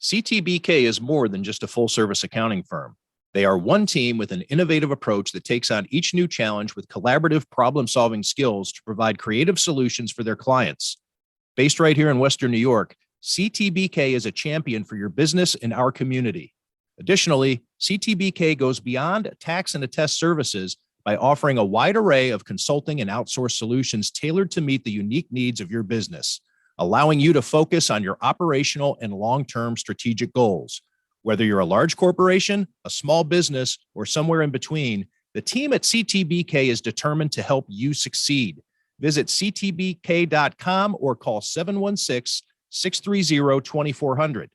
CTBK is more than just a full-service accounting firm. They are one team with an innovative approach that takes on each new challenge with collaborative problem-solving skills to provide creative solutions for their clients. Based right here in Western New York, CTBK is a champion for your business and our community. Additionally, CTBK goes beyond tax and attest services by offering a wide array of consulting and outsourced solutions tailored to meet the unique needs of your business, allowing you to focus on your operational and long-term strategic goals. Whether you're a large corporation, a small business, or somewhere in between, the team at CTBK is determined to help you succeed. Visit ctbk.com or call 716-630-2400.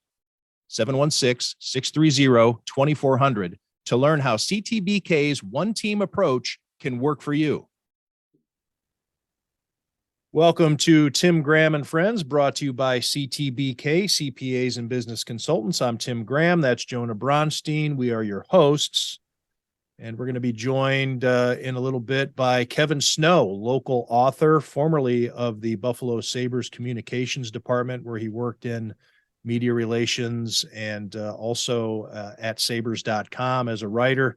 716-630-2400 to learn how CTBK's one-team approach can work for you. Welcome to Tim Graham and Friends, brought to you by CTBK, CPAs and Business Consultants. I'm Tim Graham. That's Jonah Bronstein. We are your hosts, and we're going to be joined in a little bit by Kevin Snow, local author, formerly of the Buffalo Sabres Communications Department, where he worked in media relations and also at sabres.com as a writer.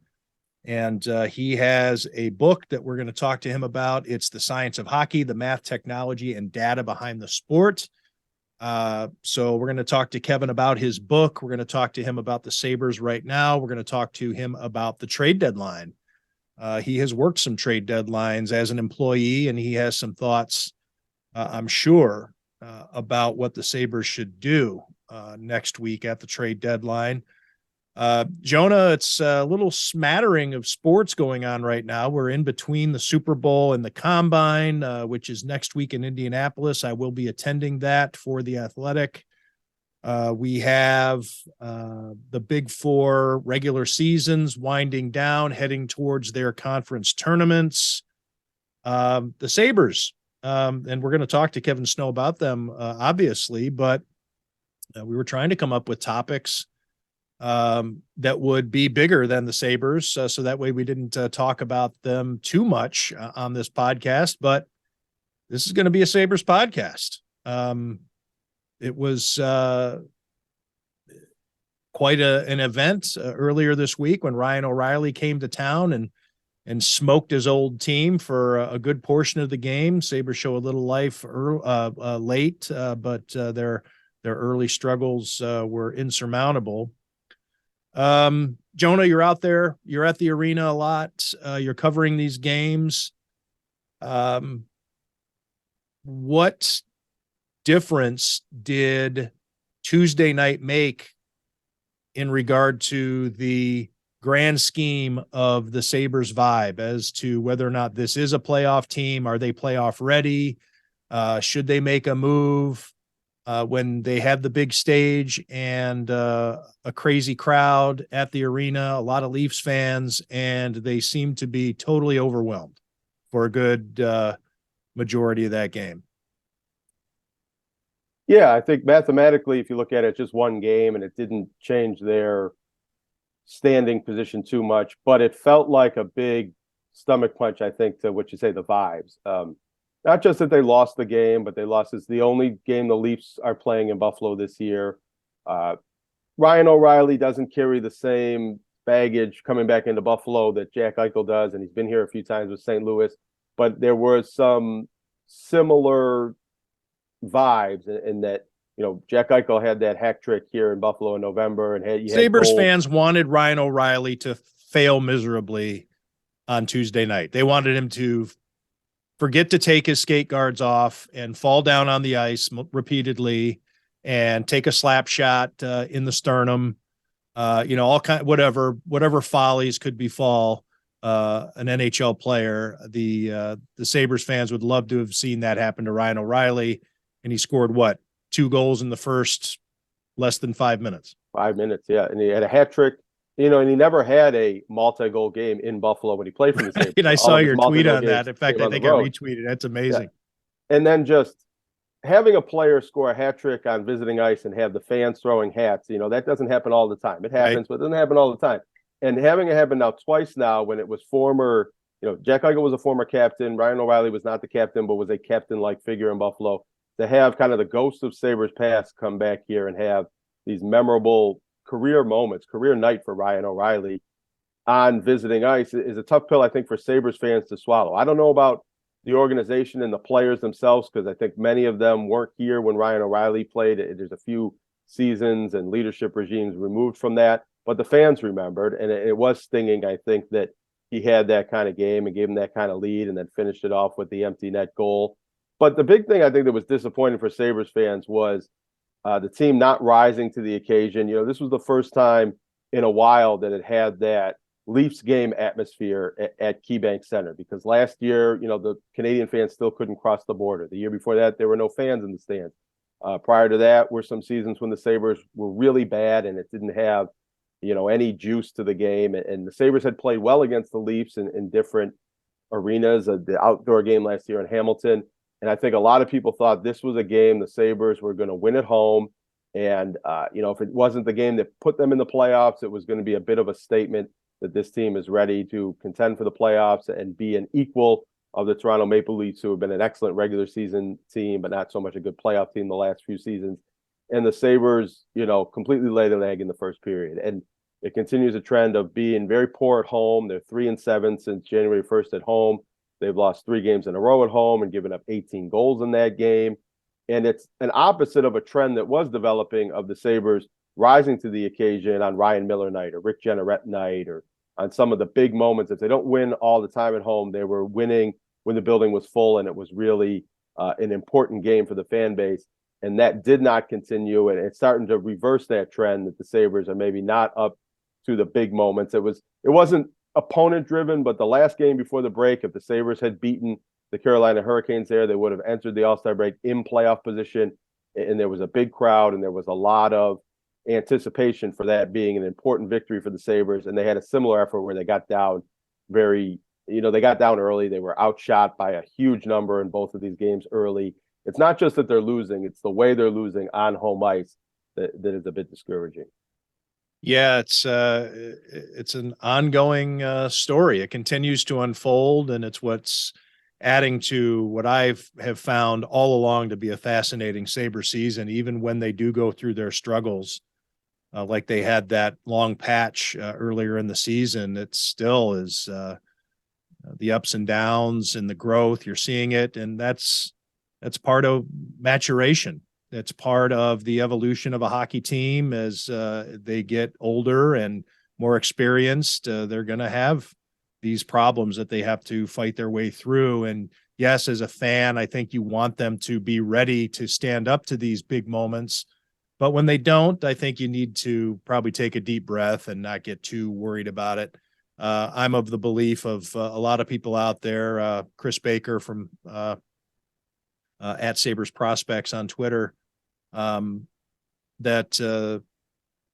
And he has a book that we're going to talk to him about. It's The Science of Hockey, the Math, Technology, and Data Behind the Sport. So we're going to talk to Kevin about his book. We're going to talk to him about the Sabres right now. We're going to talk to him about the trade deadline. He has worked some trade deadlines as an employee, and he has some thoughts, I'm sure, about what the Sabres should do next week at the trade deadline. Jonah, it's a little smattering of sports going on right now. We're in between the Super Bowl and the Combine, which is next week in Indianapolis. I will be attending that for The Athletic. We have the Big Four regular seasons winding down, heading towards their conference tournaments. The Sabres, and we're going to talk to Kevin Snow about them, obviously, but we were trying to come up with topics that would be bigger than the Sabres. So that way we didn't talk about them too much on this podcast, but this is going to be a Sabres podcast. It was quite an event earlier this week when Ryan O'Reilly came to town and smoked his old team for a good portion of the game. Sabres show a little life late, but their early struggles were insurmountable. Jonah, you're out there, you're at the arena a lot. You're covering these games. What difference did Tuesday night make in regard to the grand scheme of the Sabres vibe as to whether or not this is a playoff team? Are they playoff ready? Should they make a move? When they had the big stage and a crazy crowd at the arena, a lot of Leafs fans, and they seemed to be totally overwhelmed for a good majority of that game. Yeah, I think mathematically, if you look at it, just one game, and it didn't change their standing position too much, but it felt like a big stomach punch, I think, to what you say, the vibes. Not just that they lost the game, but they lost. It's the only game the Leafs are playing in Buffalo this year. Ryan O'Reilly doesn't carry the same baggage coming back into Buffalo that Jack Eichel does, and he's been here a few times with St. Louis. But there were some similar vibes in that, you know, Jack Eichel had that hack trick here in Buffalo in November, and Sabres fans wanted Ryan O'Reilly to fail miserably on Tuesday night. They wanted him to forget to take his skate guards off and fall down on the ice repeatedly and take a slap shot in the sternum, all kind of whatever follies could befall an NHL player. The Sabres fans would love to have seen that happen to Ryan O'Reilly, and he scored 2 goals in the first less than 5 minutes. 5 minutes, yeah, and he had a hat trick. And he never had a multi-goal game in Buffalo when he played for the Sabres. I saw your tweet on that. In fact, I think I retweeted. That's amazing. Yeah. And then just having a player score a hat trick on visiting ice and have the fans throwing hats, that doesn't happen all the time. It happens, right, but it doesn't happen all the time. And having it happen now twice now, when it was former, Jack Eichel was a former captain. Ryan O'Reilly was not the captain, but was a captain-like figure in Buffalo. To have kind of the ghost of Sabres past come back here and have these memorable career moments, career night for Ryan O'Reilly on visiting ice is a tough pill, I think, for Sabres fans to swallow. I don't know about the organization and the players themselves, because I think many of them weren't here when Ryan O'Reilly played. There's a few seasons and leadership regimes removed from that, but the fans remembered, and it was stinging, I think, that he had that kind of game and gave him that kind of lead and then finished it off with the empty net goal. But the big thing I think that was disappointing for Sabres fans was the team not rising to the occasion. This was the first time in a while that it had that Leafs game atmosphere at KeyBank Center, because last year, the Canadian fans still couldn't cross the border. The year before that, there were no fans in the stands. Prior to that were some seasons when the Sabres were really bad and it didn't have, any juice to the game. And the Sabres had played well against the Leafs in different arenas, the outdoor game last year in Hamilton. And I think a lot of people thought this was a game the Sabres were going to win at home. And, if it wasn't the game that put them in the playoffs, it was going to be a bit of a statement that this team is ready to contend for the playoffs and be an equal of the Toronto Maple Leafs, who have been an excellent regular season team, but not so much a good playoff team the last few seasons. And the Sabres, completely laid an egg in the first period. And it continues a trend of being very poor at home. They're 3-7 since January 1st at home. They've lost 3 games in a row at home and given up 18 goals in that game. And it's an opposite of a trend that was developing of the Sabres rising to the occasion on Ryan Miller night or Rick Jeanneret night, or on some of the big moments. If they don't win all the time at home, they were winning when the building was full and it was really an important game for the fan base. And that did not continue. And it's starting to reverse that trend that the Sabres are maybe not up to the big moments. It wasn't opponent driven, but the last game before the break, if the Sabres had beaten the Carolina Hurricanes there, they would have entered the All-Star break in playoff position. And there was a big crowd and there was a lot of anticipation for that being an important victory for the Sabres. And they had a similar effort where they got down they got down early. They were outshot by a huge number in both of these games early. It's not just that they're losing, it's the way they're losing on home ice that is a bit discouraging. Yeah, it's an ongoing story. It continues to unfold, and it's what's adding to what have found all along to be a fascinating Sabre season, even when they do go through their struggles. Like they had that long patch earlier in the season. It still is the ups and downs and the growth. You're seeing it, and that's part of maturation. That's part of the evolution of a hockey team as they get older and more experienced. They're going to have these problems that they have to fight their way through. And yes, as a fan, I think you want them to be ready to stand up to these big moments. But when they don't, I think you need to probably take a deep breath and not get too worried about it. I'm of the belief of a lot of people out there, Chris Baker from at Sabres Prospects on Twitter, that the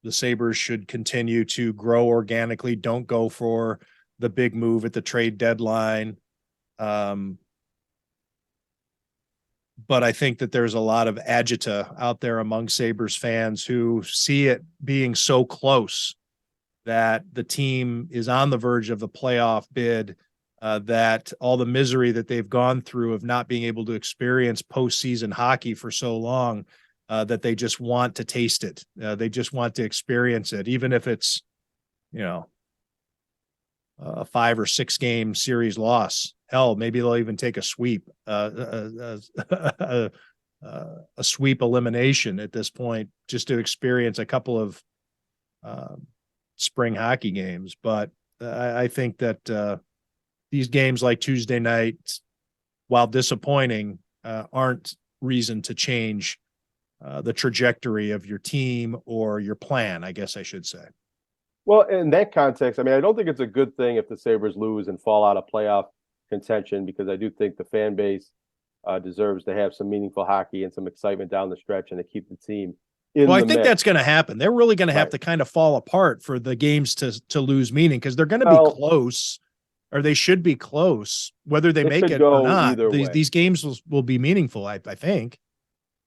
Sabres should continue to grow organically. Don't go for the big move at the trade deadline. But I think that there's a lot of agita out there among Sabres fans who see it being so close that the team is on the verge of the playoff bid, that all the misery that they've gone through of not being able to experience postseason hockey for so long, that they just want to taste it. They just want to experience it, even if it's, a 5 or 6 game series loss. Hell, maybe they'll even take a sweep, a sweep elimination at this point, just to experience a couple of spring hockey games. But I think that these games like Tuesday night, while disappointing, aren't reason to change the trajectory of your team or your plan, I guess I should say. Well, in that context, I don't think it's a good thing if the Sabres lose and fall out of playoff contention, because I do think the fan base deserves to have some meaningful hockey and some excitement down the stretch and to keep the team in well, the I think mix. that's going to happen. They're really going to have Right. to kind of fall apart for the games to lose meaning, because they're going to be close, or they should be close, whether they make it or not. These games will be meaningful, I think.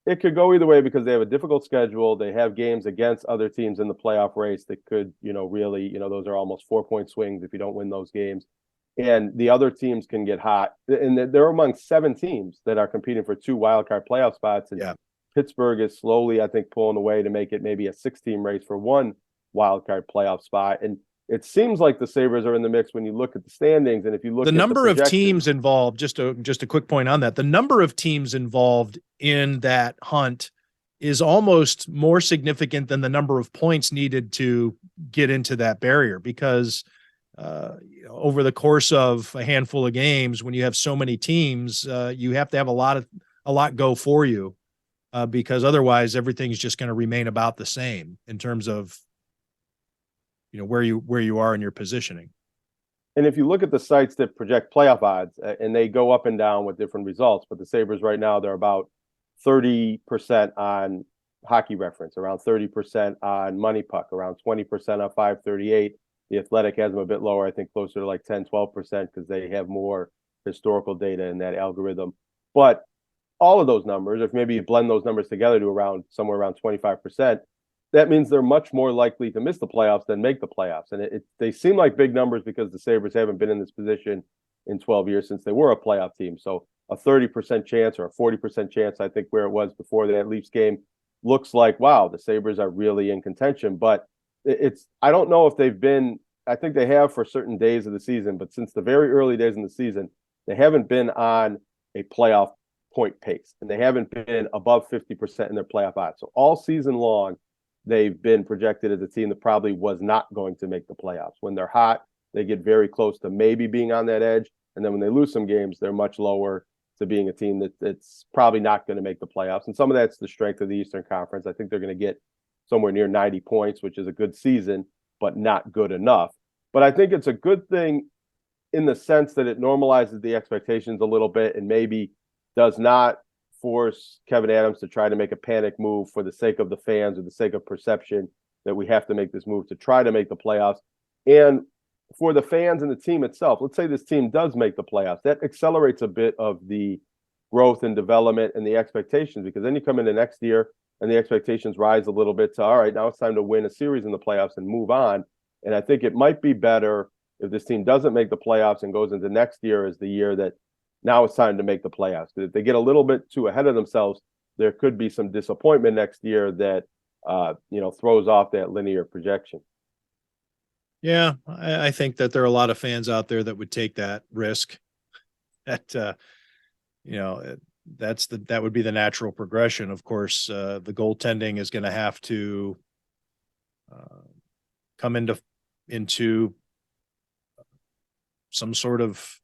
It could go either way because they have a difficult schedule. They have games against other teams in the playoff race that could, really, those are almost 4-point swings if you don't win those games. And the other teams can get hot. And they're among 7 teams that are competing for 2 wildcard playoff spots. And Pittsburgh is slowly, I think, pulling away to make it maybe a 6-team race for one wild card playoff spot. And it seems like the Sabres are in the mix when you look at the standings. And if you look the at number of teams involved, just a quick point on that, the number of teams involved in that hunt is almost more significant than the number of points needed to get into that barrier, because over the course of a handful of games, when you have so many teams, you have to have a lot go for you, because otherwise everything's just going to remain about the same in terms of where you are in your positioning. And if you look at the sites that project playoff odds, and they go up and down with different results, but the Sabres right now, they're about 30% on Hockey Reference, around 30% on Money Puck, around 20% on 538. The Athletic has them a bit lower, I think closer to like 10, 12%, because they have more historical data in that algorithm. But all of those numbers, if maybe you blend those numbers together to somewhere around 25%, that means they're much more likely to miss the playoffs than make the playoffs. And they seem like big numbers because the Sabres haven't been in this position in 12 years since they were a playoff team. So a 30% chance or a 40% chance, I think, where it was before that Leafs game, looks like, wow, the Sabres are really in contention. But I don't know if they've been, I think they have for certain days of the season, but since the very early days in the season, they haven't been on a playoff point pace, and they haven't been above 50% in their playoff odds. So all season long, they've been projected as a team that probably was not going to make the playoffs. When they're hot, they get very close to maybe being on that edge. And then when they lose some games, they're much lower to being a team that's probably not going to make the playoffs. And some of that's the strength of the Eastern Conference. I think they're going to get somewhere near 90 points, which is a good season, but not good enough. But I think it's a good thing in the sense that it normalizes the expectations a little bit and maybe does not force Kevin Adams to try to make a panic move for the sake of the fans or the sake of perception that we have to make this move to try to make the playoffs. And for the fans and the team itself, let's say this team does make the playoffs, that accelerates a bit of the growth and development and the expectations, because then you come into next year and the expectations rise a little bit to, all right, now it's time to win a series in the playoffs and move on. And I think it might be better if this team doesn't make the playoffs and goes into next year as the year that now it's time to make the playoffs. Because if they get a little bit too ahead of themselves, there could be some disappointment next year that throws off that linear projection. Yeah, I think that there are a lot of fans out there that would take that risk. That that would be the natural progression. Of course, the goaltending is going to have to come into some sort of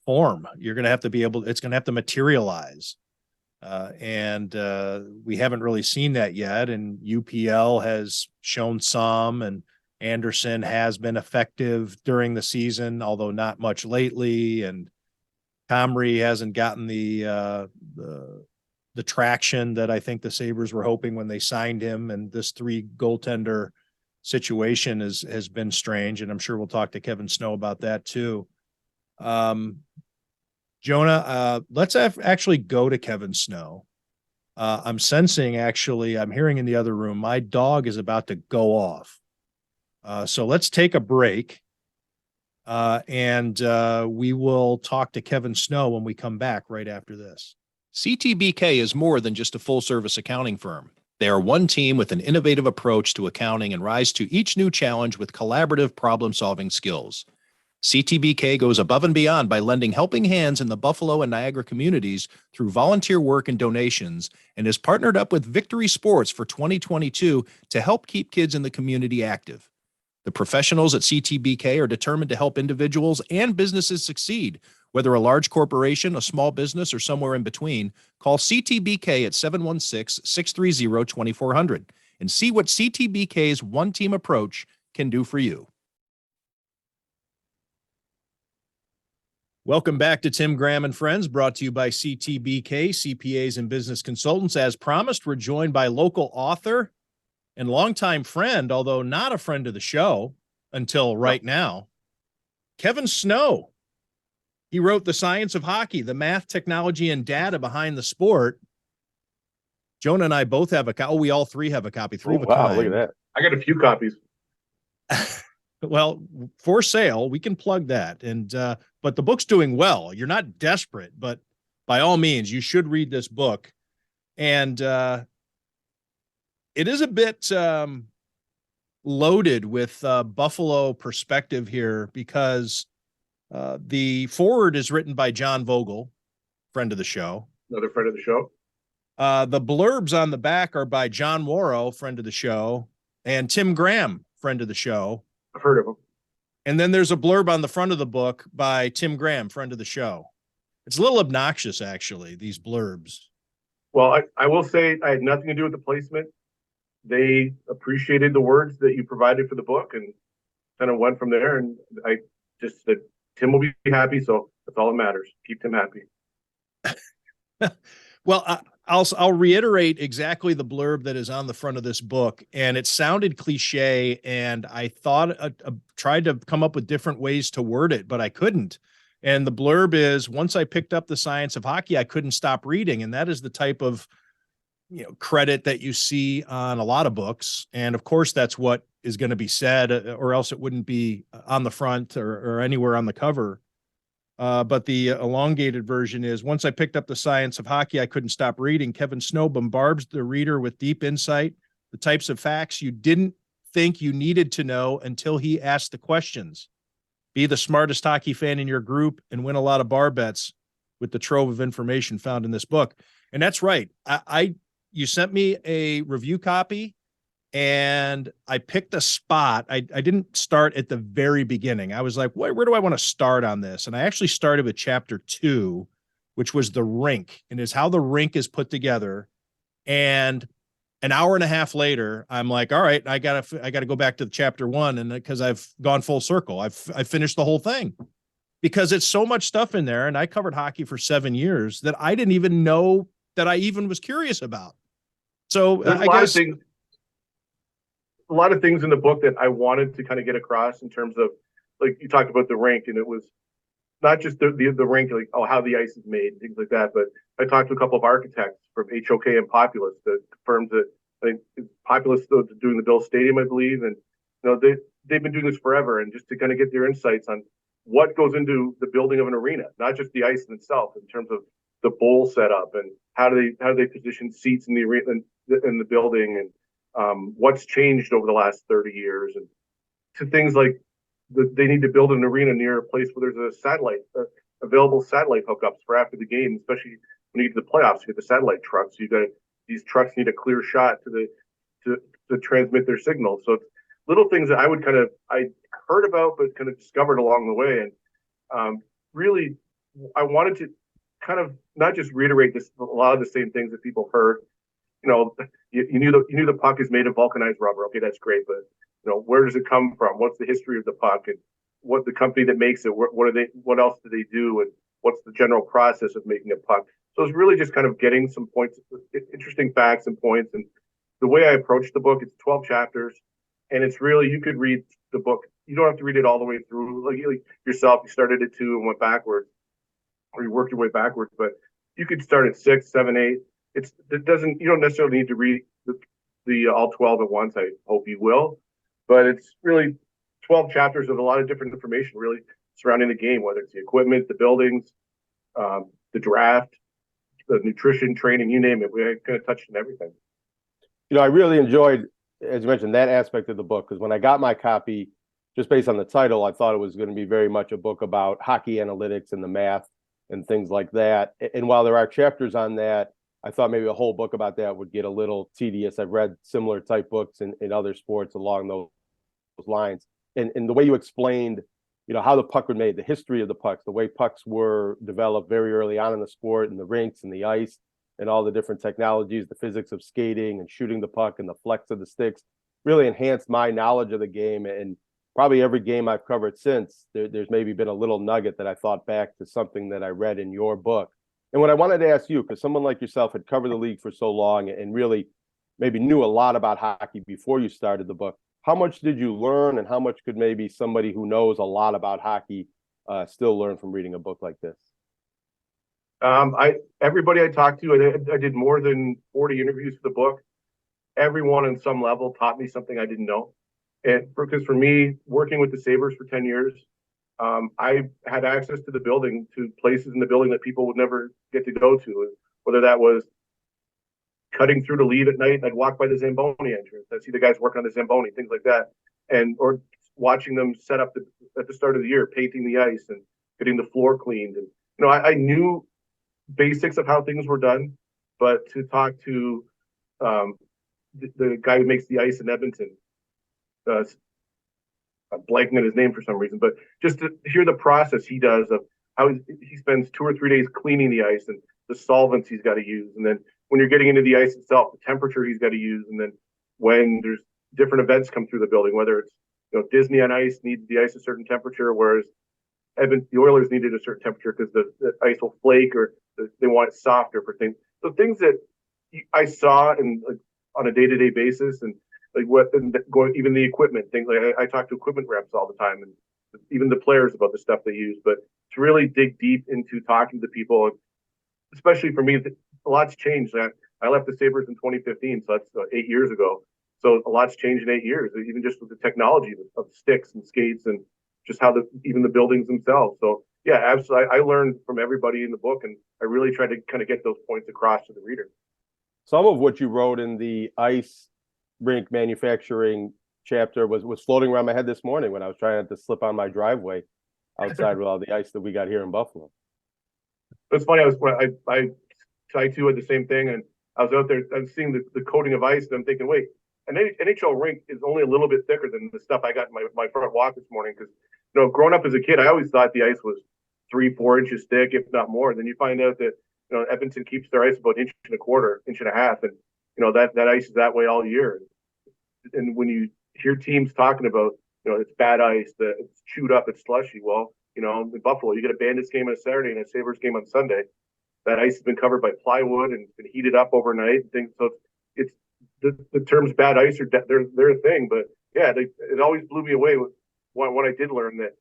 form. You're going to have to be able, it's going to have to materialize. And we haven't really seen that yet. And UPL has shown some, and Anderson has been effective during the season, although not much lately. And Comrie hasn't gotten the traction that I think the Sabres were hoping when they signed him. And this 3 goaltender situation has been strange. And I'm sure we'll talk to Kevin Snow about that too. Jonah, let's actually go to Kevin Snow. I'm sensing, I'm hearing in the other room, my dog is about to go off. So let's take a break. And we will talk to Kevin Snow when we come back right after this. CTBK is more than just a full-service accounting firm. They are one team with an innovative approach to accounting and rise to each new challenge with collaborative problem-solving skills. CTBK goes above and beyond by lending helping hands in the Buffalo and Niagara communities through volunteer work and donations, and is partnered up with Victory Sports for 2022 to help keep kids in the community active. The professionals at CTBK are determined to help individuals and businesses succeed. Whether a large corporation, a small business, or somewhere in between, call CTBK at 716-630-2400 and see what CTBK's one-team approach can do for you. Welcome back to Tim Graham and Friends, brought to you by CTBK, CPAs and Business Consultants. As promised, we're joined by local author and longtime friend, although not a friend of the show until right now, Kevin Snow. He wrote The Science of Hockey, the math, technology, and data behind the sport. Jonah and I both have a copy. Oh, we all 3 have a copy. 3 of a kind. Look at that. I got a few copies. Well, for sale, we can plug that. And but the book's doing well. You're not desperate, but by all means, you should read this book. And it is a bit loaded with Buffalo perspective here because the forward is written by John Vogel, friend of the show. Another friend of the show. The blurbs on the back are by John Morrow, friend of the show, and Tim Graham, friend of the show. I've heard of him. And then there's a blurb on the front of the book by Tim Graham, friend of the show. It's a little obnoxious, actually, these blurbs. Well, I will say I had nothing to do with the placement. They appreciated the words that you provided for the book and kind of went from there. And I just said, Tim will be happy. So that's all that matters. Keep Tim happy. Well, I'll reiterate exactly the blurb that is on the front of this book. And it sounded cliche. And I thought, tried to come up with different ways to word it, but I couldn't. And the blurb is, once I picked up the science of hockey, I couldn't stop reading. And that is the type of, credit that you see on a lot of books. And of course, that's what is going to be said, or else it wouldn't be on the front or anywhere on the cover. But the elongated version is, once I picked up the science of hockey, I couldn't stop reading. Kevin Snow bombards the reader with deep insight, the types of facts you didn't think you needed to know until he asked the questions. Be the smartest hockey fan in your group and win a lot of bar bets with the trove of information found in this book. And that's right. You sent me a review copy and I picked a spot. I didn't start at the very beginning. I was like, where do I want to start on this? And I actually started with chapter 2, which was the rink, and is how the rink is put together. And an hour and a half later, I'm like, all right, I gotta go back to chapter 1. And because I've gone full circle, I've finished the whole thing because it's so much stuff in there. And I covered hockey for 7 years that I didn't even know that I even was curious about. So There's a lot of things in the book that I wanted to kind of get across in terms of, like you talked about the rink, and it was not just the rink, like how the ice is made and things like that, but I talked to a couple of architects from HOK and Populous, the firms that I think Populous still doing the Bill Stadium, I believe, and they've been doing this forever, and just to kind of get their insights on what goes into the building of an arena, not just the ice in itself, in terms of the bowl setup and how do they position seats in the arena in the building, and what's changed over the last 30 years, and to things like they need to build an arena near a place where there's available satellite hookups for after the game, especially when you get to the playoffs. You get the satellite trucks. These trucks need a clear shot to transmit their signal. So it's little things that I heard about but kind of discovered along the way, and really I wanted to kind of not just reiterate a lot of the same things that people heard. You knew the puck is made of vulcanized rubber. Okay, that's great, but where does it come from? What's the history of the puck, and what the company that makes it? What else do they do, and what's the general process of making a puck? So it's really just kind of getting some points, interesting facts and points. And the way I approached the book, it's 12 chapters, and it's really, you could read the book. You don't have to read it all the way through. Like yourself, you started at 2 and went backwards, or you work your way backwards. But you could start at 6, 7, 8. You don't necessarily need to read the all 12 at once. I hope you will, but it's really 12 chapters of a lot of different information really surrounding the game, whether it's the equipment, the buildings, the draft, the nutrition, training, you name it. We kind of touched on everything. I really enjoyed, as you mentioned, that aspect of the book, because when I got my copy, just based on the title, I thought it was going to be very much a book about hockey analytics and the math and things like that. And while there are chapters on that, I thought maybe a whole book about that would get a little tedious. I've read similar type books in other sports along those lines. And the way you explained, how the puck was made, the history of the pucks, the way pucks were developed very early on in the sport, and the rinks and the ice and all the different technologies, the physics of skating and shooting the puck and the flex of the sticks really enhanced my knowledge of the game. And probably every game I've covered since, there's maybe been a little nugget that I thought back to something that I read in your book. And what I wanted to ask you, because someone like yourself had covered the league for so long and really maybe knew a lot about hockey before you started the book, how much did you learn, and how much could maybe somebody who knows a lot about hockey still learn from reading a book like this? Everybody I talked to, I did more than 40 interviews for the book. Everyone on some level taught me something I didn't know. And because for me, working with the Sabres for 10 years, I had access to the building, to places in the building that people would never get to go to, whether that was cutting through to leave at night, I'd walk by the Zamboni entrance. I'd see the guys working on the Zamboni, things like that. Or watching them set up at the start of the year, painting the ice and getting the floor cleaned. And, I knew basics of how things were done, but to talk to the guy who makes the ice in Edmonton, I'm blanking on his name for some reason, but just to hear the process he does of how he spends 2 or 3 days cleaning the ice and the solvents he's got to use. And then when you're getting into the ice itself, the temperature he's got to use. And then when there's different events come through the building, whether it's, Disney on ice needs the ice a certain temperature, whereas the Oilers needed a certain temperature because the ice will flake, or they want it softer for things. So things that I saw on a day-to-day basis, and even the equipment things. Like I talk to equipment reps all the time, and even the players about the stuff they use. But to really dig deep into talking to people, especially for me, a lot's changed. I left the Sabres in 2015, so that's 8 years ago. So a lot's changed in 8 years, even just with the technology of sticks and skates and just how even the buildings themselves. So yeah, absolutely. I learned from everybody in the book, and I really tried to kind of get those points across to the reader. Some of what you wrote in the ice rink manufacturing chapter was floating around my head this morning when I was trying to slip on my driveway outside with all the ice that we got here in Buffalo. It's funny. I too had the same thing, and I was out there. I was seeing the coating of ice, and I'm thinking, wait, an NHL rink is only a little bit thicker than the stuff I got in my front walk this morning. Because growing up as a kid, I always thought the ice was 3-4 inches thick, if not more. Then you find out that Edmonton keeps their ice about 1.25 inches, 1.5 inches, and that ice is that way all year. And when you hear teams talking about it's bad ice, that it's chewed up, it's slushy. Well, in Buffalo, you get a Bandits game on a Saturday and a Sabres game on Sunday. That ice has been covered by plywood and been heated up overnight and things. So it's the terms bad ice are they're a thing. But yeah, it always blew me away when I did learn that.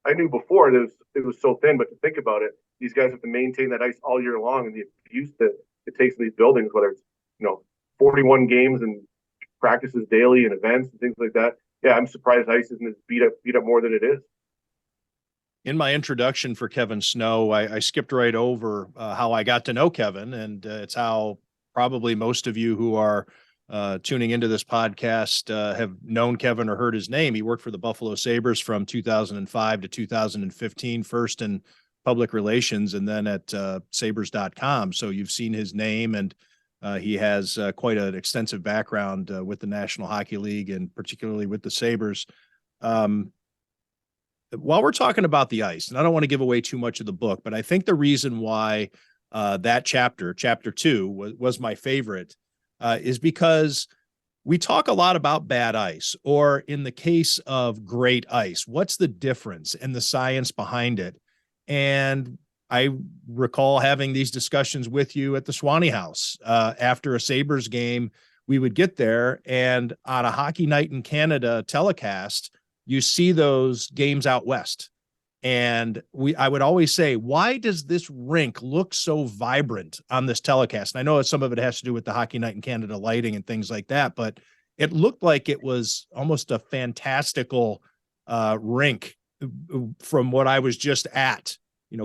I knew before that it was so thin, but to think about it, these guys have to maintain that ice all year long, and the abuse that it takes in these buildings, whether it's 41 games and practices daily and events and things like that. Yeah, I'm surprised ice isn't as beat up more than it is. In my introduction for Kevin Snow, I skipped right over how I got to know Kevin, and it's how probably most of you who are tuning into this podcast have known Kevin or heard his name. He worked for the Buffalo Sabres from 2005 to 2015, first in public relations and then at sabres.com. So you've seen his name, and he has quite an extensive background with the National Hockey League and particularly with the Sabres. While we're talking about the ice, and I don't want to give away too much of the book, but I think the reason why that chapter 2 was my favorite is because we talk a lot about bad ice, or in the case of great ice, what's the difference and the science behind it? And I recall having these discussions with you at the Swanee House after a Sabres game. We would get there, and on a Hockey Night in Canada telecast, you see those games out west. And I would always say, why does this rink look so vibrant on this telecast? And I know some of it has to do with the Hockey Night in Canada lighting and things like that, but it looked like it was almost a fantastical rink from what I was just at,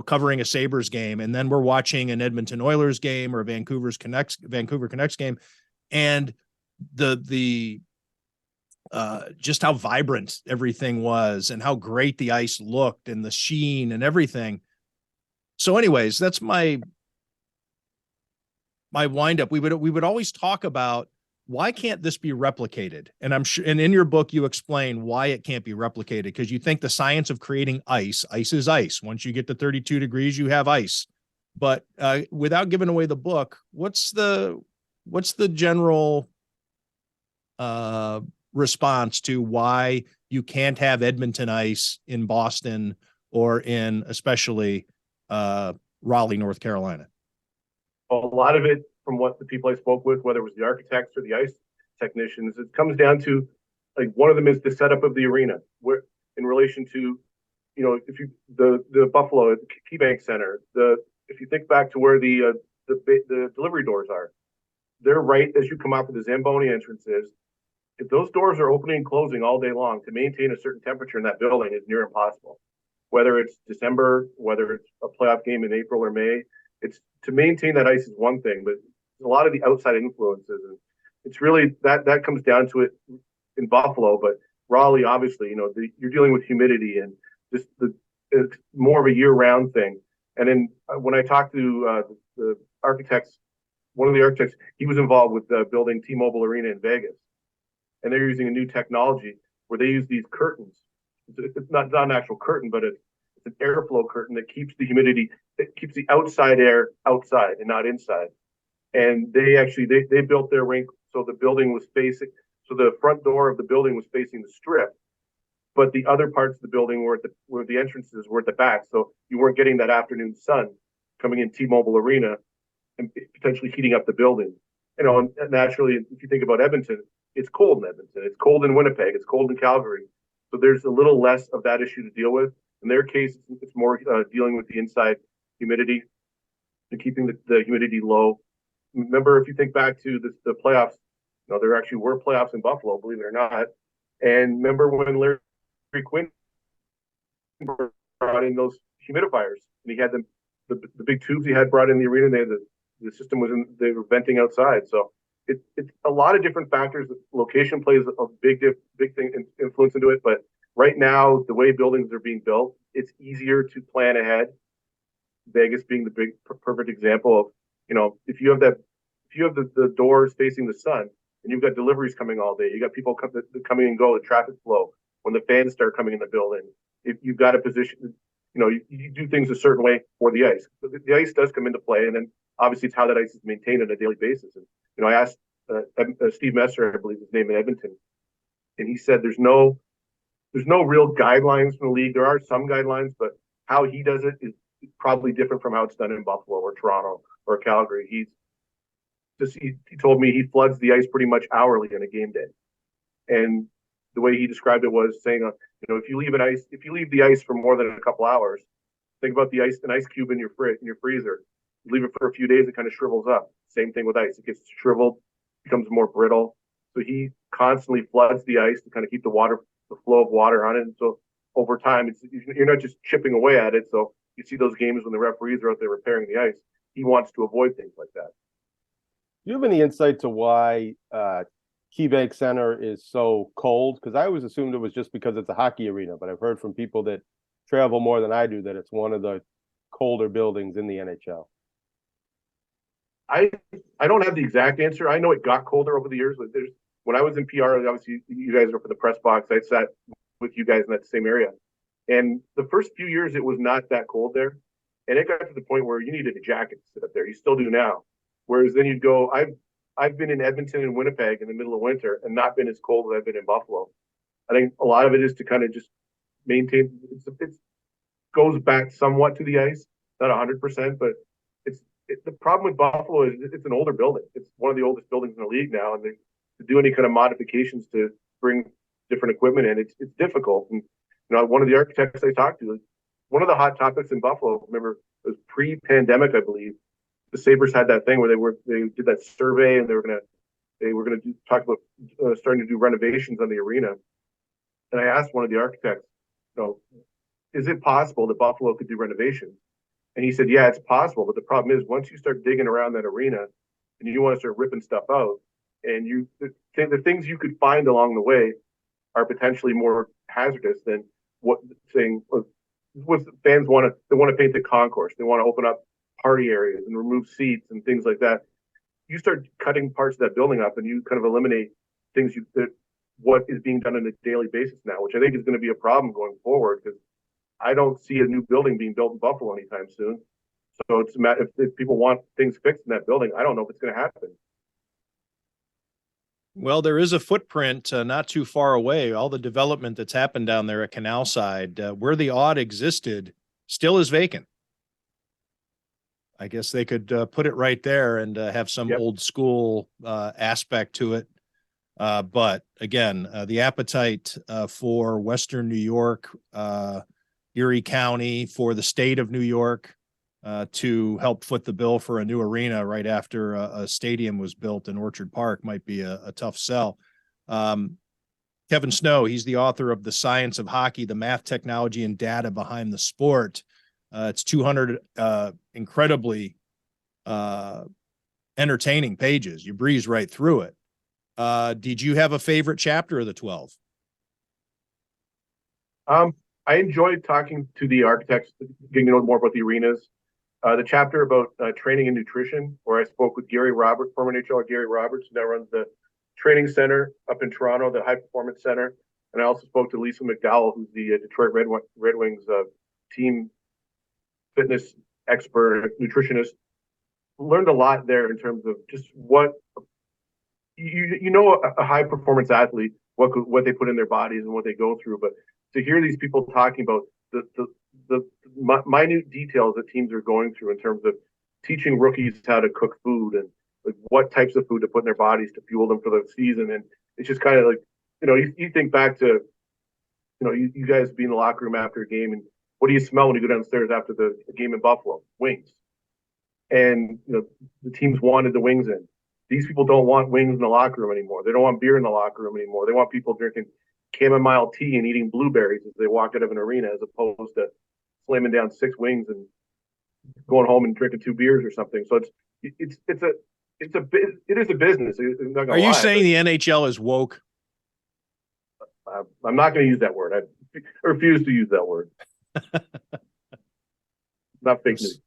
covering a Sabres game. And then we're watching an Edmonton Oilers game or a Vancouver Canucks game. And the just how vibrant everything was and how great the ice looked and the sheen and everything. So anyways, that's my wind up. We would always talk about, why can't this be replicated? And I'm sure, and in your book, you explain why it can't be replicated, because you think the science of creating ice is ice. Once you get to 32 degrees, you have ice. But without giving away the book, what's the general response to why you can't have Edmonton ice in Boston or in especially Raleigh, North Carolina? A lot of it, from what the people I spoke with, whether it was the architects or the ice technicians, it comes down to, like, one of them is the setup of the arena, where in relation to, if you the Buffalo KeyBank Center, if you think back to where the delivery doors are, they're right as you come out of the Zamboni entrances. If those doors are opening and closing all day long, to maintain a certain temperature in that building is near impossible. Whether it's December, whether it's a playoff game in April or May, it's to maintain that ice is one thing, but a lot of the outside influences, and it's really that comes down to it in Buffalo. But Raleigh, obviously, you're dealing with humidity and just it's more of a year-round thing. And then when I talked to the architects, one of the architects, he was involved with building T-Mobile Arena in Vegas, and they're using a new technology where they use these curtains. It's not an actual curtain, but it's an airflow curtain that keeps the humidity, that keeps the outside air outside and not inside. And they built their rink so the building was facing, so the front door of the building was facing the strip, but the other parts of the building were where the entrances were at the back, so you weren't getting that afternoon sun coming in T-Mobile Arena and potentially heating up the building. And naturally, if you think about Edmonton, it's cold in Edmonton, it's cold in Winnipeg, it's cold in Calgary, so there's a little less of that issue to deal with. In their case, it's more dealing with the inside humidity and keeping the humidity low. Remember, if you think back to the playoffs, there actually were playoffs in Buffalo, believe it or not. And remember when Larry Quinn brought in those humidifiers, and he had them, the big tubes he had brought in the arena. The system was they were venting outside. So it's a lot of different factors. Location plays a big thing influence into it. But right now, the way buildings are being built, it's easier to plan ahead. Vegas being the big perfect example of, if you have the doors facing the sun and you've got deliveries coming all day, you got people coming and go, the traffic flow, when the fans start coming in the building, if you've got a position, you do things a certain way for the ice. The ice does come into play, and then obviously it's how that ice is maintained on a daily basis. And, I asked Steve Messer, I believe his name, in Edmonton, and he said there's no real guidelines from the league. There are some guidelines, but how he does it is probably different from how it's done in Buffalo or Toronto or Calgary. He told me he floods the ice pretty much hourly on a game day, and the way he described it was saying, if you leave the ice for more than a couple hours, think about an ice cube in your freezer. You leave it for a few days, it kind of shrivels up. Same thing with ice; it gets shriveled, becomes more brittle. So he constantly floods the ice to kind of keep the flow of water on it. And so over time, you're not just chipping away at it. So you see those games when the referees are out there repairing the ice. He wants to avoid things like that. Do you have any insight to why KeyBank Center is so cold? Because I always assumed it was just because it's a hockey arena, but I've heard from people that travel more than I do that it's one of the colder buildings in the NHL. I don't have the exact answer. I know it got colder over the years. When I was in PR, obviously you guys were for the press box. I sat with you guys in that same area, and the first few years it was not that cold there, and it got to the point where you needed a jacket to sit up there. You still do now. Whereas then you'd go. I've been in Edmonton and Winnipeg in the middle of winter and not been as cold as I've been in Buffalo. I think a lot of it is to kind of just maintain. It goes back somewhat to the ice, not 100%, but the problem with Buffalo is it's an older building. It's one of the oldest buildings in the league now, and to do any kind of modifications to bring different equipment in, it's difficult. And one of the architects I talked to, one of the hot topics in Buffalo, remember, it was pre-pandemic, I believe. The Sabres had that thing where they did that survey, and they were gonna talk about starting to do renovations on the arena. And I asked one of the architects, is it possible that Buffalo could do renovations? And he said, yeah, it's possible. But the problem is once you start digging around that arena and you want to start ripping stuff out, and the things you could find along the way are potentially more hazardous than what fans want to. They want to paint the concourse. They want to open up party areas and remove seats and things like that. You start cutting parts of that building up, and you kind of eliminate things what is being done on a daily basis now, which I think is going to be a problem going forward, because I don't see a new building being built in Buffalo anytime soon. So it's a matter if people want things fixed in that building, I don't know if it's going to happen. Well, there is a footprint not too far away. All the development that's happened down there at Canal Side, where the Odd existed, still is vacant. I guess they could put it right there and have some old school aspect to it. But again, the appetite for Western New York, Erie County, for the state of New York to help foot the bill for a new arena right after a stadium was built in Orchard Park might be a tough sell. Kevin Snow, he's the author of The Science of Hockey, the Math, Technology, and Data Behind the Sport. It's 200 incredibly entertaining pages. You breeze right through it. Did you have a favorite chapter of the 12? I enjoyed talking to the architects, getting to know more about the arenas. The chapter about training and nutrition, where I spoke with Gary Roberts, former NHL Gary Roberts, who now runs the training center up in Toronto, the high performance center. And I also spoke to Lisa McDowell, who's the Detroit Red Wings team fitness expert, nutritionist. Learned a lot there in terms of just what a high performance athlete, what they put in their bodies and what they go through, but to hear these people talking about the minute details that teams are going through in terms of teaching rookies how to cook food and like what types of food to put in their bodies to fuel them for the season. And it's just kind of like, you think back to, you guys be in the locker room after a game, and what do you smell when you go downstairs after the game in Buffalo? Wings. And, the teams wanted the wings in. These people don't want wings in the locker room anymore. They don't want beer in the locker room anymore. They want people drinking chamomile tea and eating blueberries as they walk out of an arena, as opposed to slamming down 6 wings and going home and drinking 2 beers or something. So it is a business. Are you saying the NHL is woke? I'm not going to use that word. I refuse to use that word. Not fake news.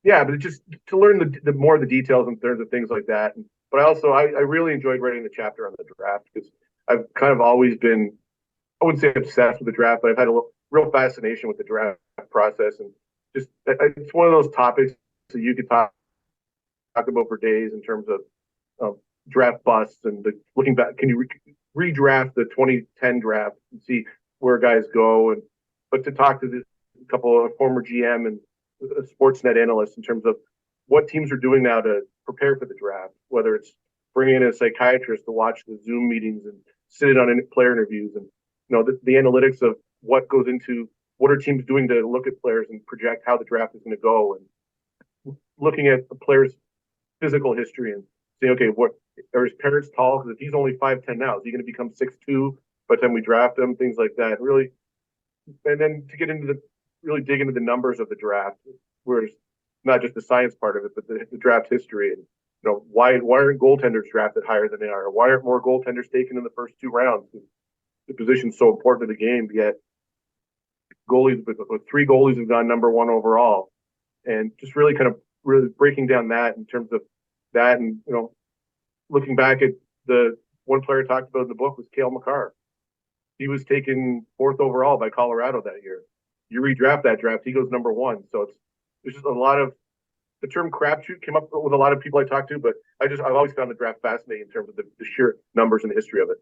Yeah, but just to learn the more of the details in terms of things like that. But I really enjoyed writing the chapter on the draft, because I've kind of always been, I wouldn't say obsessed with the draft, but I've had a real fascination with the draft process. And just, it's one of those topics that you could talk about for days in terms of draft busts and looking back. Can you redraft the 2010 draft and see where guys go? But to talk to a couple of former GM and Sportsnet analysts in terms of what teams are doing now to prepare for the draft, whether it's bringing in a psychiatrist to watch the Zoom meetings and sit in on player interviews, and the analytics of what goes into what are teams doing to look at players and project how the draft is going to go, and looking at the player's physical history and say, okay, what are his parents tall? Because if he's only 5'10" now, is he going to become 6'2" by the time we draft him? Things like that, really. And then to get into really dig into the numbers of the draft, where it's not just the science part of it, but the draft history, and why aren't goaltenders drafted higher than they are? Why aren't more goaltenders taken in the first 2 rounds? The position's so important to the game, yet goalies, but 3 goalies have gone number 1 overall, and just really breaking down that in terms of that, and looking back at the one player talked about in the book was Cale Makar. He was taken 4th overall by Colorado that year. You redraft that draft, he goes number 1. So there's just a lot of, the term crapshoot came up with a lot of people I talked to, but I've always found the draft fascinating in terms of the sheer numbers and the history of it.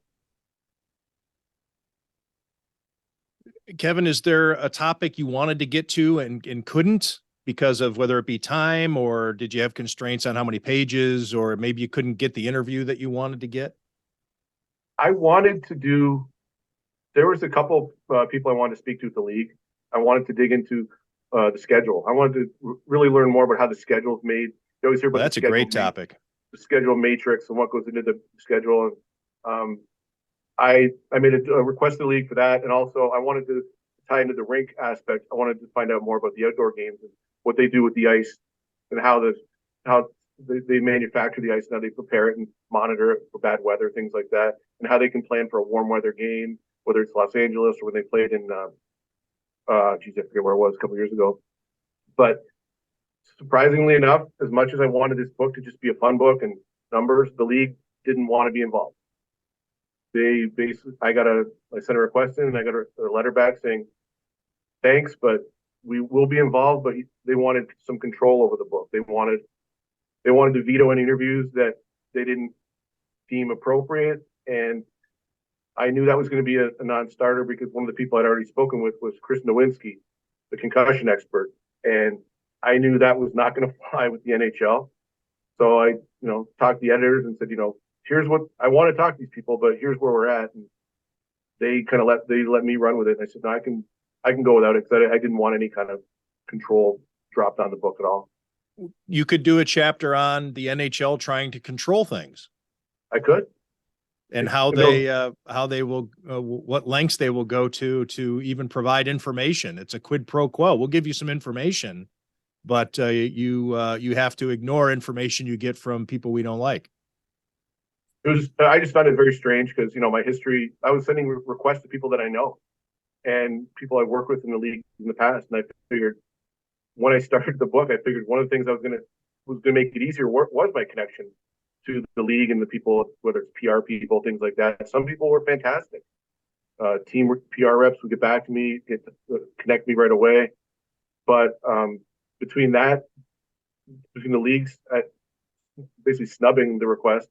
Kevin, is there a topic you wanted to get to and couldn't because of whether it be time, or did you have constraints on how many pages, or maybe you couldn't get the interview that you wanted to get? I wanted to do, there was a couple people I wanted to speak to at the league. I wanted to dig into the schedule. I wanted to really learn more about how the schedule is made. You always hear about that's a great topic. The schedule matrix and what goes into the schedule. And I made a request to the league for that, and also I wanted to tie into the rink aspect. I wanted to find out more about the outdoor games and what they do with the ice, and how they manufacture the ice and how they prepare it and monitor it for bad weather, things like that, and how they can plan for a warm weather game, whether it's Los Angeles or when they played in I forget where it was a couple years ago. But surprisingly enough, as much as I wanted this book to just be a fun book and numbers, the league didn't want to be involved. They basically, I sent a request in, and I got a letter back saying, thanks, but we will be involved. But they wanted some control over the book. They wanted to veto any interviews that they didn't deem appropriate. And I knew that was going to be a non-starter, because one of the people I'd already spoken with was Chris Nowinski, the concussion expert. And I knew that was not going to fly with the NHL. So I, talked to the editors and said, here's what I want to talk to these people, but here's where we're at. And they let me run with it. And I said, no, I can go without it, because I didn't want any kind of control dropped on the book at all. You could do a chapter on the NHL trying to control things. I could. And how they will, what lengths they will go to even provide information. It's a quid pro quo. We'll give you some information, but you have to ignore information you get from people we don't like. I just found it very strange because, my history, I was sending requests to people that I know and people I worked with in the league in the past. And I figured when I started the book, I figured one of the things was going to make it easier was my connection to the league and the people, whether it's PR people, things like that. Some people were fantastic. Team PR reps would get back to me, connect me right away. But between the leagues, basically snubbing the request,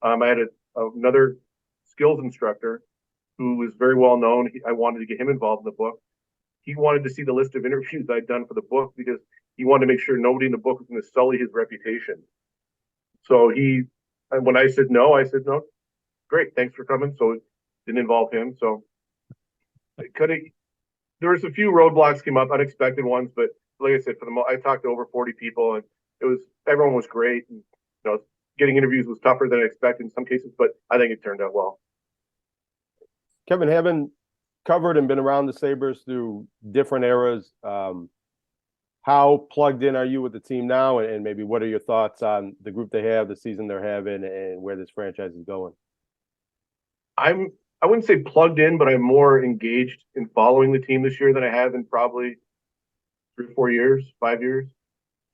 I had another skills instructor who was very well known. I wanted to get him involved in the book. He wanted to see the list of interviews I'd done for the book because he wanted to make sure nobody in the book was going to sully his reputation. So when I said no, great, thanks for coming. So it didn't involve him. So there was a few roadblocks came up, unexpected ones, but like I said, I talked to over 40 people and everyone was great. And, getting interviews was tougher than I expected in some cases, but I think it turned out well. Kevin, having covered and been around the Sabres through different eras, how plugged in are you with the team now? And maybe what are your thoughts on the group they have, the season they're having, and where this franchise is going? I wouldn't say plugged in, but I'm more engaged in following the team this year than I have in probably 3 or 4 years, 5 years.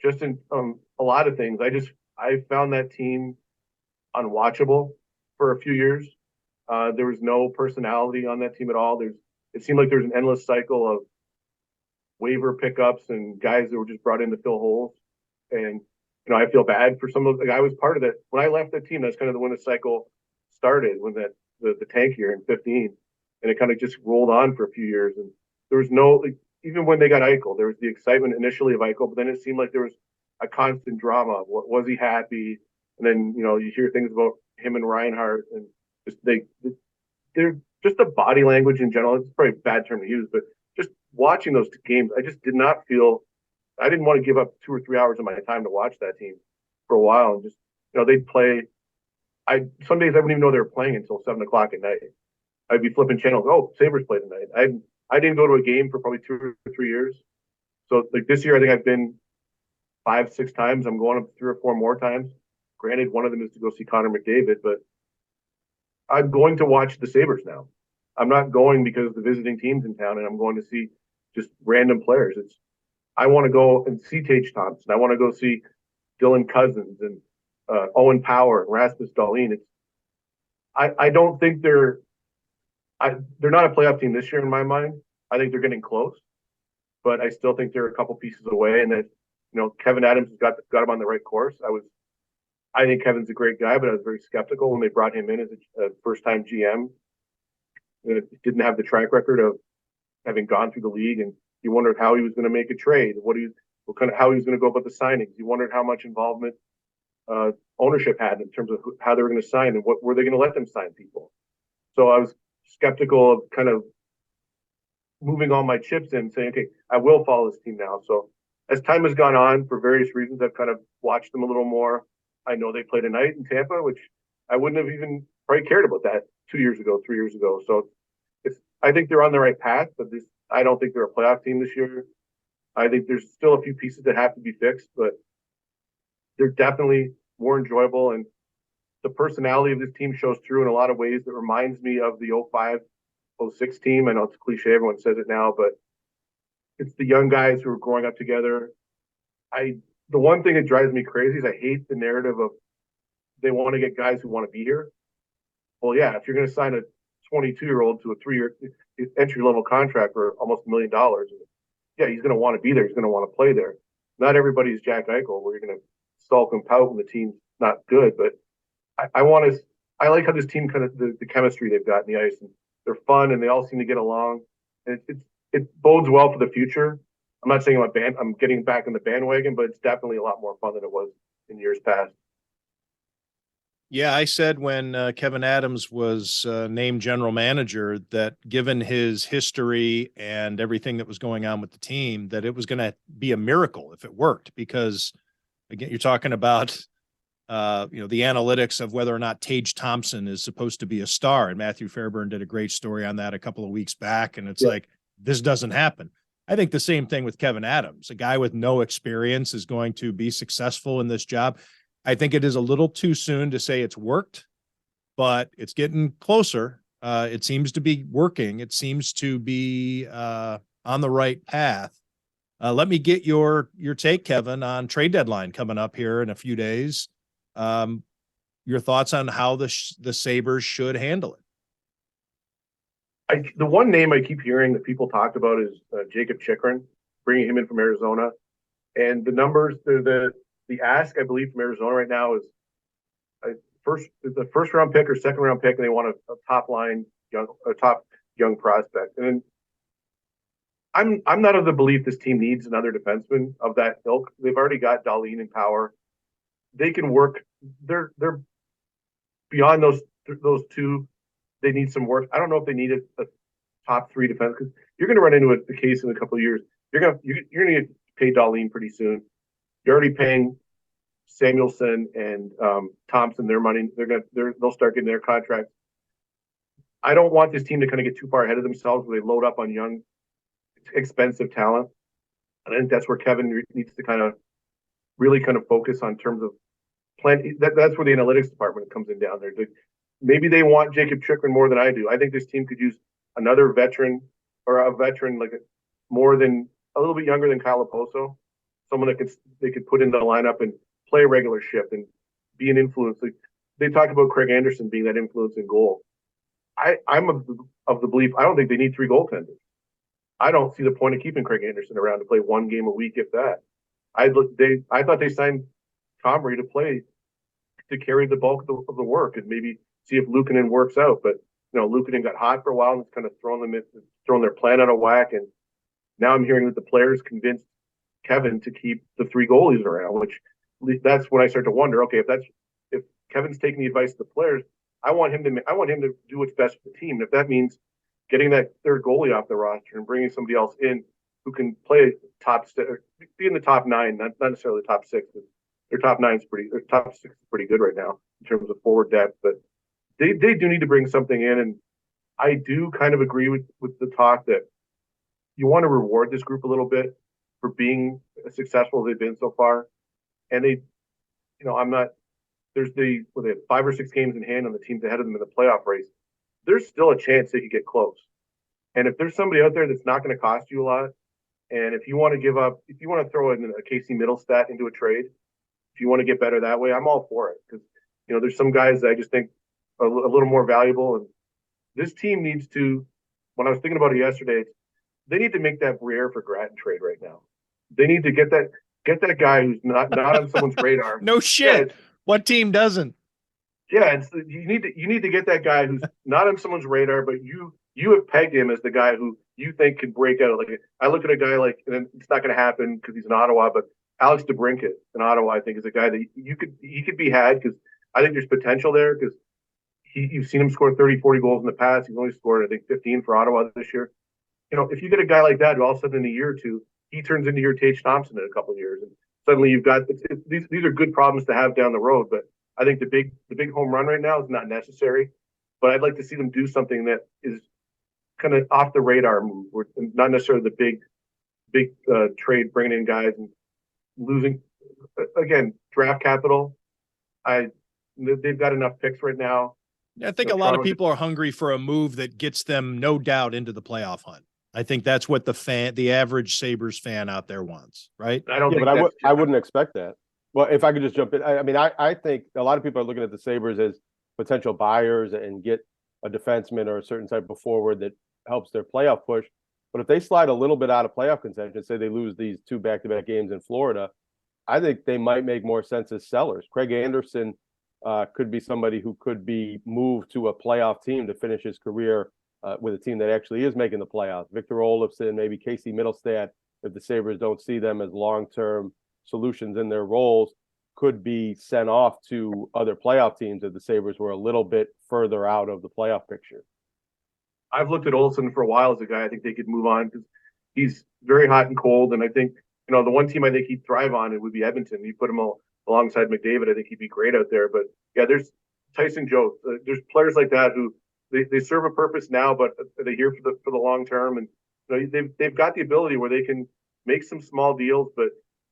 Just in a lot of things. I found that team unwatchable for a few years. There was no personality on that team at all. It seemed like there was an endless cycle of waiver pickups and guys that were just brought in to fill holes. And, I feel bad for some of I was part of that. When I left that team, that's kind of when the cycle started, when the tank year in 15. And it kind of just rolled on for a few years. And there was even when they got Eichel, there was the excitement initially of Eichel, but then it seemed like there was a constant drama. Was he happy? And then, you hear things about him and Reinhart and they're just the body language in general. It's probably a bad term to use, but just watching those games, I just did not feel, I didn't want to give up 2 or 3 hours of my time to watch that team for a while. And just, they'd play. Some days I wouldn't even know they were playing until 7 o'clock at night. I'd be flipping channels. Oh, Sabres played tonight. I didn't go to a game for probably 2 or 3 years. So like this year, I think I've been 5, 6 times. I'm going up 3 or 4 more times. Granted, one of them is to go see Connor McDavid, but I'm going to watch the Sabres now. I'm not going because the visiting team's in town and I'm going to see just random players. I want to go and see Tage Thompson. I want to go see Dylan Cousins and Owen Power and Rasmus Dahlin. I don't think they're not a playoff team this year in my mind. I think they're getting close, but I still think they're a couple pieces away. And that, Kevin Adams has got him on the right course. I think Kevin's a great guy, but I was very skeptical when they brought him in as a first-time GM. It didn't have the track record of having gone through the league, and you wondered how he was going to make a trade, how he was going to go about the signings. You wondered how much involvement ownership had in terms of how they were going to sign and what were they going to let them sign people. So I was skeptical of kind of moving all my chips in, saying, okay, I will follow this team now. So as time has gone on, for various reasons, I've kind of watched them a little more. I know they played tonight in Tampa, which I wouldn't have even probably cared about that 2 years ago, 3 years ago. So I think they're on the right path, but I don't think they're a playoff team this year. I think there's still a few pieces that have to be fixed, but they're definitely more enjoyable. And the personality of this team shows through in a lot of ways that reminds me of the 05-06 team. I know it's a cliche, everyone says it now, but it's the young guys who are growing up together. The one thing that drives me crazy is I hate the narrative of they want to get guys who want to be here. Well, yeah, if you're going to sign a 22-year-old to a 3-year entry-level contract for almost $1 million, yeah, he's going to want to be there. He's going to want to play there. Not everybody's Jack Eichel, where you're going to sulk and pout when the team's not good. But I like how this team kind of the chemistry they've got in the ice, and they're fun and they all seem to get along. And it bodes well for the future. I'm not saying I'm getting back in the bandwagon, but it's definitely a lot more fun than it was in years past. Yeah, I said when Kevin Adams was named general manager that given his history and everything that was going on with the team, that it was going to be a miracle if it worked, because again, you're talking about the analytics of whether or not Tage Thompson is supposed to be a star. And Matthew Fairburn did a great story on that a couple of weeks back. And it's like, this doesn't happen. I think the same thing with Kevin Adams. A guy with no experience is going to be successful in this job. I think it is a little too soon to say it's worked, but it's getting closer. It seems to be working. It seems to be on the right path. Let me get your take, Kevin, on trade deadline coming up here in a few days. Your thoughts on how the Sabres should handle it. The one name I keep hearing that people talk about is Jacob Chikrin, bringing him in from Arizona. And the numbers, the ask, I believe, from Arizona right now is the first round pick or second round pick, and they want a top young prospect. And I'm not of the belief this team needs another defenseman of that ilk. They've already got Dahlin and Power. They can work. They're beyond those two. They need some work. I don't know if they need a top three defense, because you're going to run into a case in a couple of years. You're going to get paid Dahlin pretty soon. You're already paying Samuelson and Thompson their money. They'll start getting their contracts. I don't want this team to kind of get too far ahead of themselves where they load up on young, expensive talent. And I think that's where Kevin needs to really focus on terms of plan. That's where the analytics department comes in down there. Maybe they want Jacob Chikrin more than I do. I think this team could use another veteran, or a veteran a little bit younger than Kyle Oposo, someone that they could put in the lineup and play a regular shift and be an influence. They talk about Craig Anderson being that influence in goal. I'm of the belief I don't think they need three goaltenders. I don't see the point of keeping Craig Anderson around to play one game a week, if that. I thought they signed Comrie to carry the bulk of the work and maybe see if Luukkonen works out. But Luukkonen got hot for a while and it's kind of thrown their plan out of whack. And now I'm hearing that the players convinced Kevin to keep the three goalies around, which that's when I start to wonder. Okay, if Kevin's taking the advice of the players, I want him to do what's best for the team. And if that means getting that third goalie off the roster and bringing somebody else in who can play be in the top nine, not necessarily the top six, but their top six is pretty good right now in terms of forward depth. But they do need to bring something in, and I do kind of agree with the talk that you want to reward this group a little bit for being as successful as they've been so far. And they have 5 or 6 games in hand on the teams ahead of them in the playoff race. There's still a chance they could get close. And if there's somebody out there that's not going to cost you a lot, and if you want to throw in a Casey Middlestat into a trade, if you want to get better that way, I'm all for it. Because there's some guys that I just think are a little more valuable, and this team needs to. When I was thinking about it yesterday, they need to make that Briere for Grattan trade right now. They need to get that guy who's not on someone's radar. No shit. Yeah, what team doesn't? Yeah, you need to get that guy who's not on someone's radar, but you have pegged him as the guy who you think can break out. Like, I look at a guy and it's not going to happen because he's in Ottawa, but Alex DeBrincat in Ottawa, I think, is a guy that he could be had, because I think there's potential there, because you've seen him score 30, 40 goals in the past. He's only scored, I think, 15 for Ottawa this year. If you get a guy like that, who all of a sudden in a year or two, he turns into your Tage Thompson in a couple of years, and suddenly you've got these are good problems to have down the road. But I think the big home run right now is not necessary. But I'd like to see them do something that is kind of off the radar move, or not necessarily the big trade, bringing in guys and losing again draft capital. They've got enough picks right now. I think a lot of people are hungry for a move that gets them no doubt into the playoff hunt. I think that's what the average Sabres fan out there wants, right? I wouldn't expect that. Well, if I could just jump in, I think a lot of people are looking at the Sabres as potential buyers and get a defenseman or a certain type of forward that helps their playoff push. But if they slide a little bit out of playoff contention, say they lose these 2 back-to-back games in Florida, I think they might make more sense as sellers. Craig Anderson could be somebody who could be moved to a playoff team to finish his career with a team that actually is making the playoffs. Victor Olofsson, maybe Casey Middlestat, if the Sabres don't see them as long-term solutions in their roles, could be sent off to other playoff teams if the Sabres were a little bit further out of the playoff picture. I've looked at Olsen for a while as a guy I think they could move on, because he's very hot and cold. And I think, the one team I think he'd thrive on, it would be Edmonton. You put him alongside McDavid, I think he'd be great out there. But yeah, there's Tyson Jost. There's players like that who they serve a purpose now, but they're here for the long term. And they've got the ability where they can make some small deals, but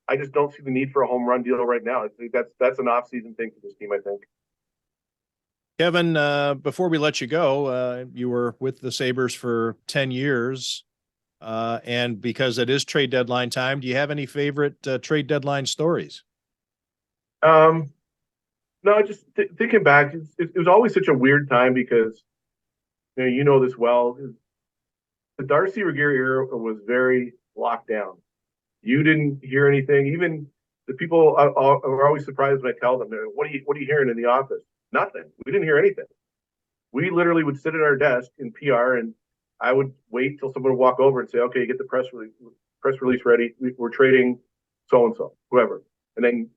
I just don't see the need for a home run deal right now. I think that's an off-season thing for this team, I think. Kevin, before we let you go, you were with the Sabres for 10 years. And because it is trade deadline time, do you have any favorite trade deadline stories? No, just thinking back, it was always such a weird time because you know this well. The Darcy Regier era was very locked down. You didn't hear anything. Even the people are always surprised when I tell them, "What are you hearing in the office?" Nothing. We didn't hear anything. We literally would sit at our desk in PR, and I would wait till someone would walk over and say, "Okay, get the press release ready. We're trading so and so, whoever." And then,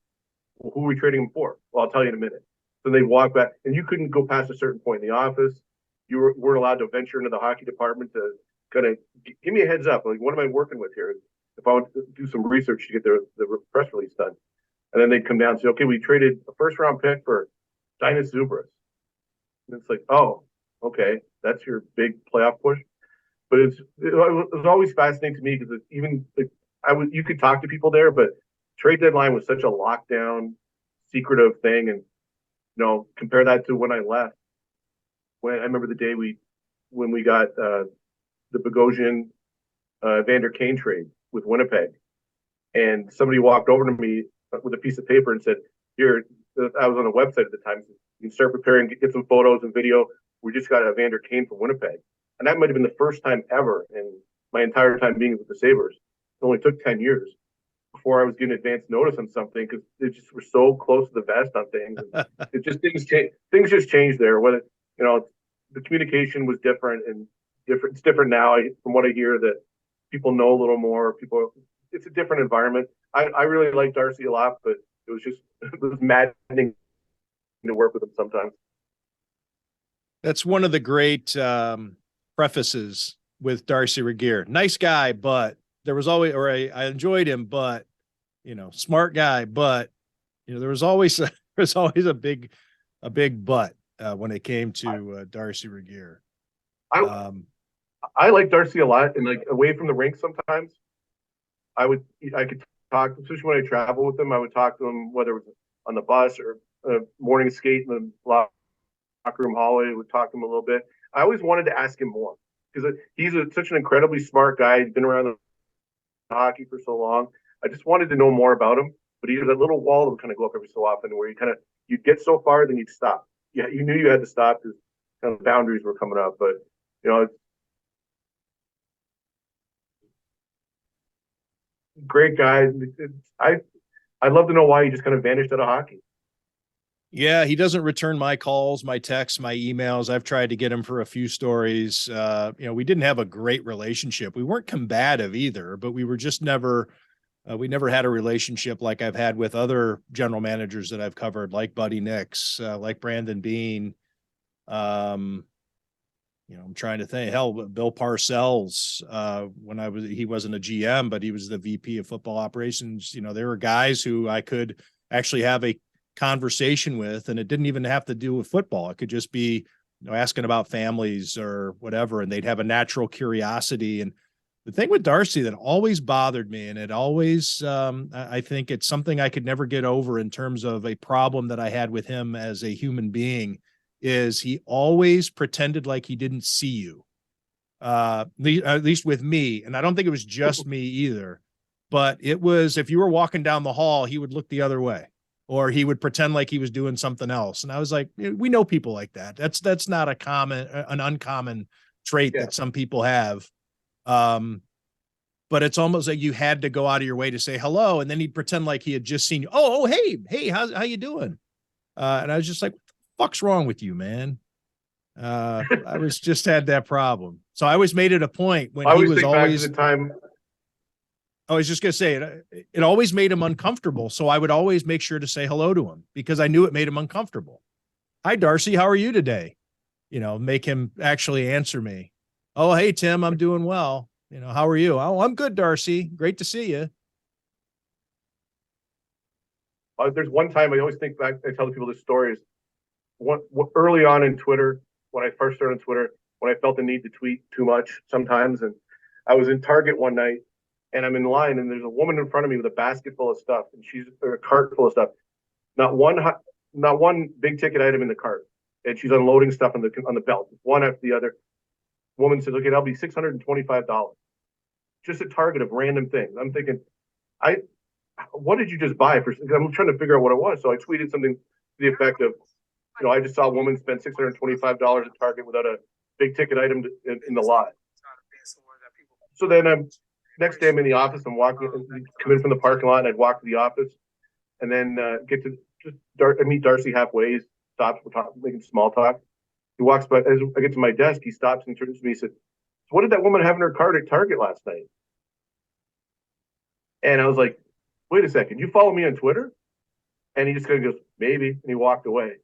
well, who are we trading them for? Well, I'll tell you in a minute. So they'd walk back, and you couldn't go past a certain point in the office. You weren't allowed to venture into the hockey department to kind of give me a heads up. Like, what am I working with here? If I want to do some research to get the press release done. And then they'd come down and say, "Okay, we traded a first-round pick for Dinas Zubris." And it's like, oh, okay, that's your big playoff push. But it was always fascinating to me because even like, you could talk to people there, but trade deadline was such a lockdown, secretive thing. And compare that to when I left. When I remember the day when we got the Bogosian Vander Kane trade with Winnipeg, and somebody walked over to me with a piece of paper and said, "Here," I was on a website at the time. You can start preparing, get some photos and video. We just got a Vander Kane from Winnipeg. And that might have been the first time ever in my entire time being with the Sabres. It only took 10 years before I was getting advance notice on something because they just were so close to the vest on things. It just things just changed there. Whether the communication was different and different. It's different now. From what I hear, that people know a little more. It's a different environment. I really like Darcy a lot, but it was maddening to work with him sometimes. That's one of the great prefaces with Darcy Regier. Nice guy, but there was always, or I enjoyed him, but smart guy, but there was always a big but when it came to Darcy Regier. I like Darcy a lot, and like away from the rink sometimes, I could talk, especially when I travel with him. I would talk to him whether it was on the bus or morning skate in the locker room hallway. Would talk to him a little bit. I always wanted to ask him more because he's such an incredibly smart guy. He's been around the hockey for so long. I just wanted to know more about him. But he had that little wall that would kind of go up every so often where you'd get so far, then you'd stop. Yeah, you knew you had to stop because kind of boundaries were coming up. But great guy. I'd love to know why he just kind of vanished out of hockey. Yeah, he doesn't return my calls, my texts, my emails. I've tried to get him for a few stories. We didn't have a great relationship. We weren't combative either, but we were just never we never had a relationship like I've had with other general managers that I've covered, like Buddy Nix, like Brandon Bean. I'm trying to think. Hell, Bill Parcells. He wasn't a GM, but he was the VP of football operations. There were guys who I could actually have a conversation with, and it didn't even have to do with football. It could just be asking about families or whatever, and they'd have a natural curiosity. And the thing with Darcy that always bothered me, and it always I think it's something I could never get over in terms of a problem that I had with him as a human being, is he always pretended like he didn't see you, at least with me. And I don't think it was just me either, but it was, if you were walking down the hall, he would look the other way, or he would pretend like he was doing something else. And I was like, we know people like that. That's not an uncommon trait that some people have. But it's almost like you had to go out of your way to say hello. And then he'd pretend like he had just seen you. Oh, hey, how you doing? And I was just like, what the fuck's wrong with you, man? I was just had that problem. So I always made it a point when he was always back to the time. I was just going to say it always made him uncomfortable. So I would always make sure to say hello to him because I knew it made him uncomfortable. Hi, Darcy. How are you today? Make him actually answer me. Oh, hey, Tim, I'm doing well. How are you? Oh, I'm good, Darcy. Great to see you. There's one time I always think back, I tell people this story is early on in Twitter, when I first started on Twitter, when I felt the need to tweet too much sometimes. And I was in Target one night and I'm in line and there's a woman in front of me with a basket full of stuff and or a cart full of stuff. Not one big ticket item in the cart. And she's unloading stuff on the belt, one after the other. Woman says, okay, that'll be $625. Just a Target of random things. I'm thinking, what did you just buy? I'm trying to figure out what it was. So I tweeted something to the effect of, I just saw a woman spend $625 at Target without a big ticket item in the lot. So then next day I'm in the office. I'm walking, come in from the parking lot, and I'd walk to the office, and then I meet Darcy halfway. He stops, we're talking, making small talk. He walks by. As I get to my desk, he stops and turns to me. He said, "What did that woman have in her cart at Target last night?" And I was like, "Wait a second, you follow me on Twitter?" And he just kind of goes, "Maybe," and he walked away.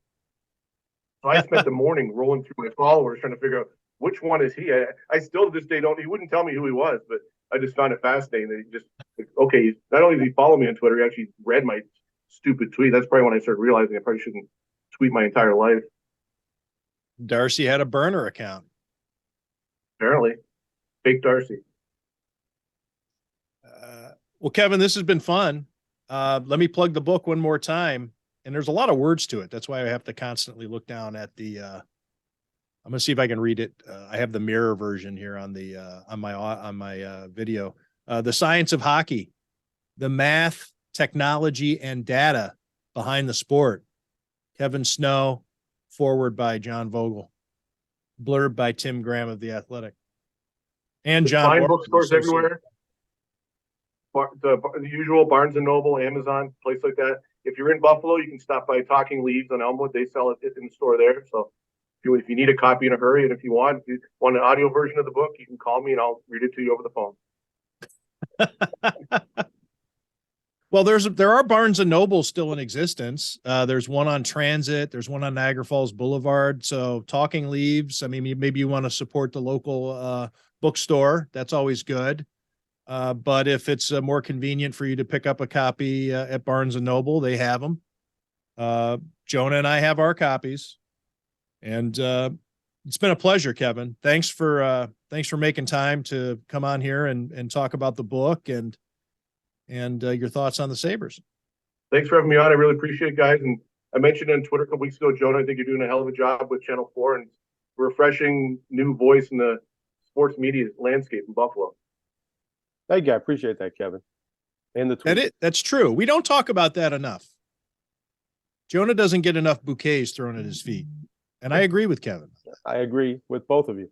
So I spent the morning rolling through my followers trying to figure out which one is he. I still to this day don't. He wouldn't tell me who he was, but I just found it fascinating that he just okay. Not only did he follow me on Twitter, he actually read my stupid tweet. That's probably when I started realizing I probably shouldn't tweet my entire life. Darcy had a burner account. Apparently, fake Darcy. Well, Kevin, this has been fun. Let me plug the book one more time. And there's a lot of words to it. That's why I have to constantly look down at the, I'm going to see if I can read it. I have the mirror version here on the, on my video. The Science of Hockey, the math, technology, and data behind the sport. Kevin Snow, forward by John Vogel, blurb by Tim Graham of The Athletic. And John. Fine bookstores everywhere. The usual Barnes & Noble, Amazon, place like that. If you're in Buffalo, you can stop by Talking Leaves on Elmwood. They sell it in the store there. So if you need a copy in a hurry, and if you want an audio version of the book, you can call me and I'll read it to you over the phone. Well, there are Barnes & Nobles still in existence. There's one on Transit. There's one on Niagara Falls Boulevard. So Talking Leaves, I mean, maybe you want to support the local bookstore. That's always good. But if it's more convenient for you to pick up a copy at Barnes & Noble, they have them. Jonah and I have our copies. And it's been a pleasure, Kevin. Thanks for making time to come on here and talk about the book and your thoughts on the Sabres. Thanks for having me on. I really appreciate it, guys. And I mentioned on Twitter a couple weeks ago, Jonah, I think you're doing a hell of a job with Channel 4 and refreshing new voice in the sports media landscape in Buffalo. Thank you. I appreciate that, Kevin. And the tweet. That's true. We don't talk about that enough. Jonah doesn't get enough bouquets thrown at his feet. And I agree with Kevin. I agree with both of you.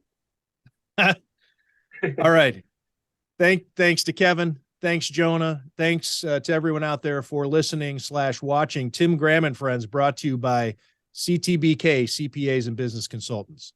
All right. Thanks to Kevin. Thanks, Jonah. Thanks to everyone out there for listening / watching. Tim Graham and Friends, brought to you by CTBK, CPAs and Business Consultants.